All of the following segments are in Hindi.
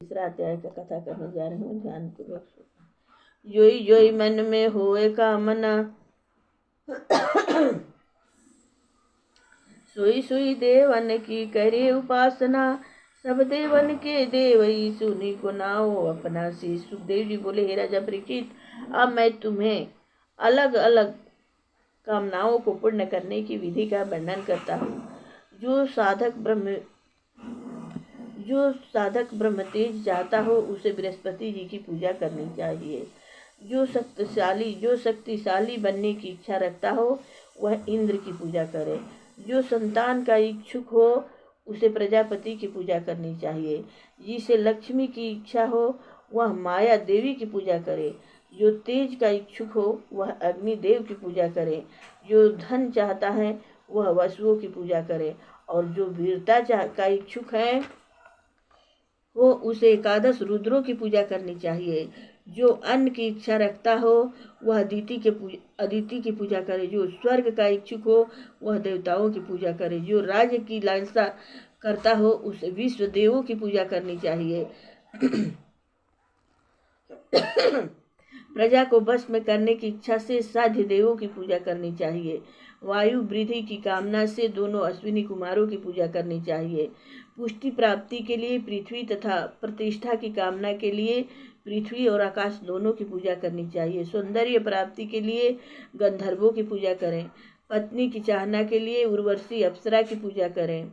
तीसरा अध्याय का कथा करने जा रहे हूँ, ध्यान पूर्वक। जोई जोई मन में होए कामना, सोई सोई देवन की करे उपासना। सब देवन के देव सुनी को नाओ अपना सी। सुखदेव जी बोले, हे राजा परीक्षित, अब मैं तुम्हें अलग अलग कामनाओं को पूर्ण करने की विधि का वर्णन करता हूँ। जो साधक ब्रह्म तेज चाहता हो उसे बृहस्पति जी की पूजा करनी चाहिए। जो शक्तिशाली बनने की इच्छा रखता हो वह इंद्र की पूजा करे। जो संतान का इच्छुक हो उसे प्रजापति की पूजा करनी चाहिए। जिसे लक्ष्मी की इच्छा हो वह माया देवी की पूजा करे। जो तेज का इच्छुक हो वह अग्निदेव की पूजा करे। जो धन चाहता है वह वसुओं की पूजा करे। और जो वीरता का इच्छुक है वो उसे एकादश रुद्रों की पूजा करनी चाहिए। जो अन्न की इच्छा रखता हो वह अदिति की पूजा करे। जो स्वर्ग का इच्छुक हो वह देवताओं की पूजा करे। जो राज्य की लालसा करता हो उसे विश्व देवों की पूजा करनी चाहिए। प्रजा को बस में करने की इच्छा से साध्य देवों की पूजा करनी चाहिए। वायु वृद्धि की कामना से दोनों अश्विनी कुमारों की पूजा करनी चाहिए। पुष्टि प्राप्ति के लिए पृथ्वी तथा प्रतिष्ठा की कामना के लिए पृथ्वी और आकाश दोनों की पूजा करनी चाहिए। सौंदर्य प्राप्ति के लिए गंधर्वों की पूजा करें। पत्नी की चाहना के लिए उर्वशी अप्सरा की पूजा करें।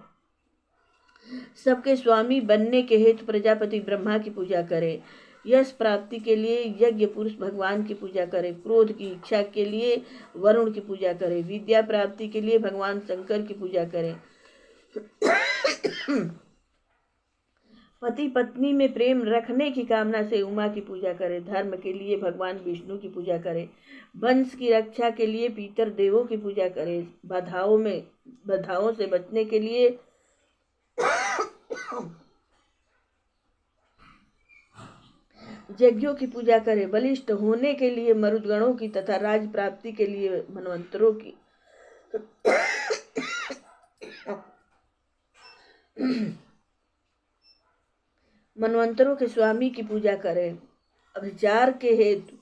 सबके स्वामी बनने के हेतु प्रजापति ब्रह्मा की पूजा करें। यश प्राप्ति के लिए यज्ञ पुरुष भगवान की पूजा करें। क्रोध की इच्छा के लिए वरुण की पूजा करें। विद्या प्राप्ति के लिए भगवान शंकर की पूजा करें। पति पत्नी में प्रेम रखने की कामना से उमा की पूजा करें। धर्म के लिए भगवान विष्णु की पूजा करें। वंश की रक्षा के लिए पितर देवों की पूजा करें। बाधाओं से बचने के लिए यज्ञों की पूजा करें। बलिष्ठ होने के लिए मरुदगणों की तथा राज प्राप्ति के लिए मनवंतरों के स्वामी की पूजा करें। अभिचार के हेतु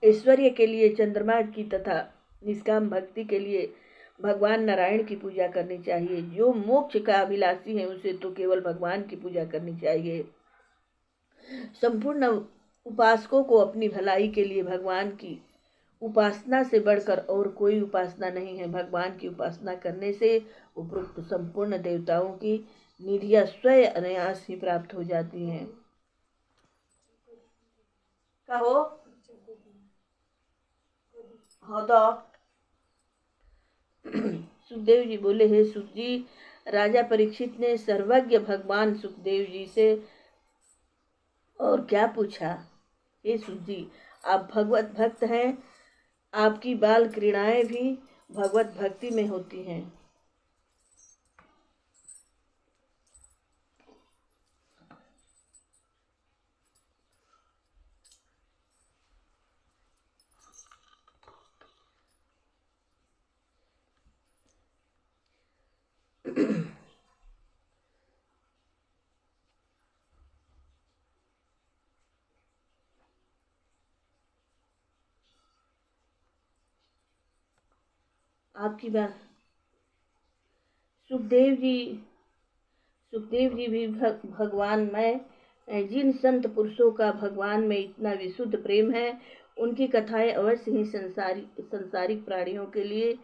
ऐश्वर्य के लिए चंद्रमा की तथा निष्काम भक्ति के लिए भगवान नारायण की पूजा करनी चाहिए। जो मोक्ष का अभिलाषी है उसे तो केवल भगवान की पूजा करनी चाहिए। संपूर्ण उपासकों को अपनी भलाई के लिए भगवान की उपासना से बढ़कर और कोई उपासना नहीं है। भगवान की उपासना करने से उपरोक्त संपूर्ण देवताओं की निधियां स्वयं अनायास ही प्राप्त हो जाती हैं। कहो हाँ तो सुखदेव जी बोले, हे सुख जी, राजा परीक्षित ने सर्वज्ञ भगवान सुखदेव जी से और क्या पूछा। हे सुख जी, आप भगवत भक्त हैं। आपकी बाल क्रीड़ाएं भी भगवत भक्ति में होती हैं। आपकी बात सुखदेव जी भी भगवान मैं जिन संत पुरुषों का भगवान में इतना विशुद्ध प्रेम है उनकी कथाएं अवश्य ही संसारिक प्राणियों के लिए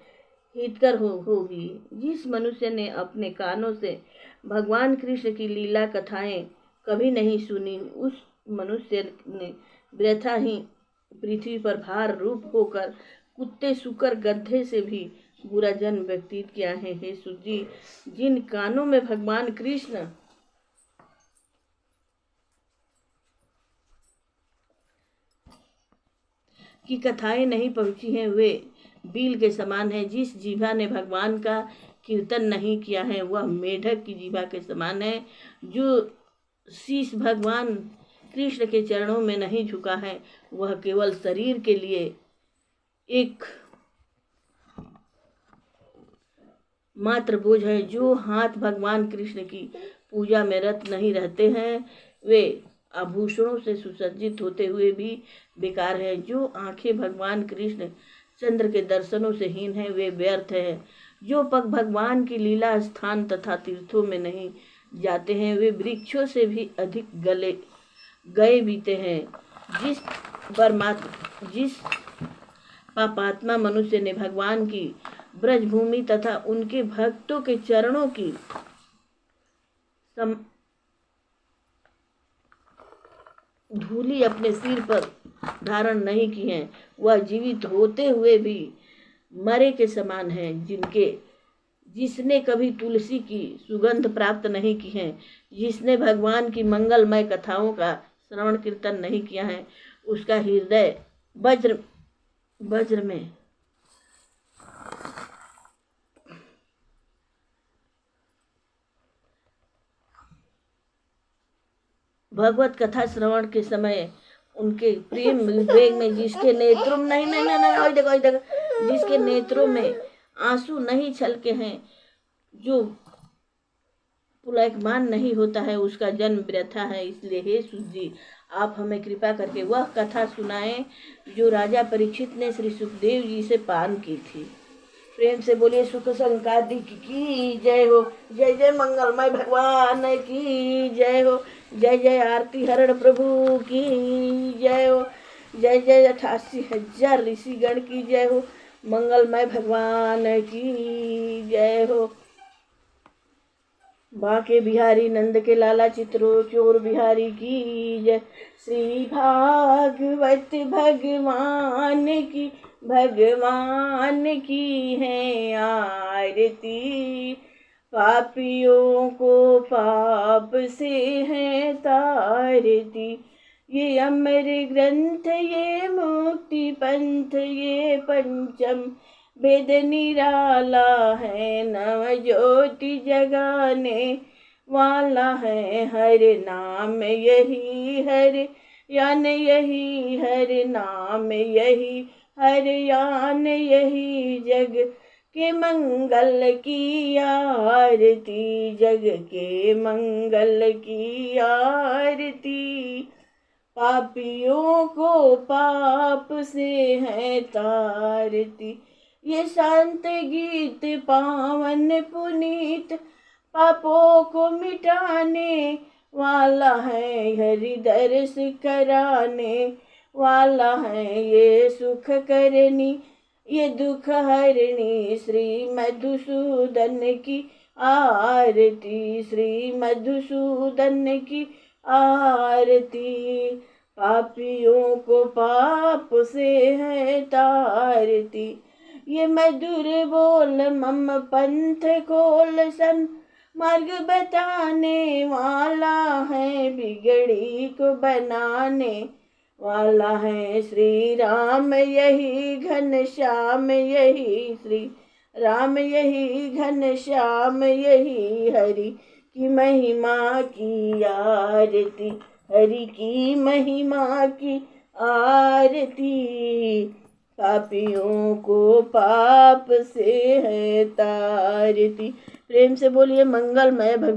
हितकर होगी। जिस मनुष्य ने अपने कानों से भगवान कृष्ण की लीला कथाएं कभी नहीं सुनी उस मनुष्य ने व्यथा ही पृथ्वी पर भार रूप होकर कुत्ते सुकर गड्ढे से भी बुरा जन्म व्यतीत किया है। हे सुत जी, जिन कानों में भगवान कृष्ण की कथाएं नहीं पहुंची हैं वे बील के समान है। जिस जीभा ने भगवान का कीर्तन नहीं किया है वह मेढक की जीभा के समान है। जो शीश भगवान कृष्ण के चरणों में नहीं झुका है वह केवल शरीर के लिए एक मात्र बोझ है। जो हाथ भगवान कृष्ण की पूजा में रत नहीं रहते हैं वे आभूषणों से सुसज्जित होते हुए भी बेकार है। जो आंखें भगवान कृष्ण चंद्र के दर्शनों से हीन है वे व्यर्थ है। जो पग भगवान की लीला स्थान तथा तीर्थों में नहीं जाते हैं वे वृक्षों से भी अधिक गए बीते हैं। जिस पापात्मा मनुष्य ने भगवान की ब्रजभूमि तथा उनके भक्तों के चरणों की धूली अपने सिर पर धारण नहीं की है वह जीवित होते हुए भी मरे के समान है। जिसने कभी तुलसी की सुगंध प्राप्त नहीं की है, जिसने भगवान की मंगलमय कथाओं का श्रवण कीर्तन नहीं किया है, उसका हृदय वज्र में भगवत कथा श्रवण के समय उनके प्रेम विवेक में जिसके नेत्रों जिसके नेत्रों में आंसू नहीं छलके हैं, जो पुलकमान नहीं होता है, उसका जन्म व्यर्थ है। इसलिए हे सूत जी, आप हमें कृपा करके वह कथा सुनाएं जो राजा परीक्षित ने श्री सुखदेव जी से पान की थी। प्रेम से बोलिए सुख संकादिक की जय हो। जय जय मंगलमय भगवान की जय हो। जय जय आरती हरण प्रभु की जय हो। जय जय 88,000 ऋषिगण की जय हो। मंगलमय भगवान की जय हो। बाके बिहारी नंद के लाला चित्रो चोर बिहारी की जय। श्री भागवत भगवान की है आरती। पापियों को पाप से है तारती। ये अमर ग्रंथ ये मुक्ति पंथ ये पंचम वेद निराला है। नव ज्योति जगाने वाला है। हर नाम यही हर यान यही हर नाम यही हर यान यही जग के मंगल की आरती। जग के मंगल की आरती। पापियों को पाप से है तारती। ये शांत गीत पावन पुनीत पापों को मिटाने वाला है। हरि दर्श कराने वाला है। ये सुख करनी ये दुख हरणी श्री मधुसूदन की आरती। श्री मधुसूदन की आरती। पापियों को पाप से है तारती। ये मधुर बोल मम पंथ खोल सन मार्ग बताने वाला है। बिगड़ी को बनाने वाला है। श्री राम यही घनश्याम यही श्री राम यही घनश्याम यही हरि की महिमा की आरती। हरि की महिमा की आरती। पापियों को पाप से है तारती। प्रेम से बोलिए मंगलमय भगवान।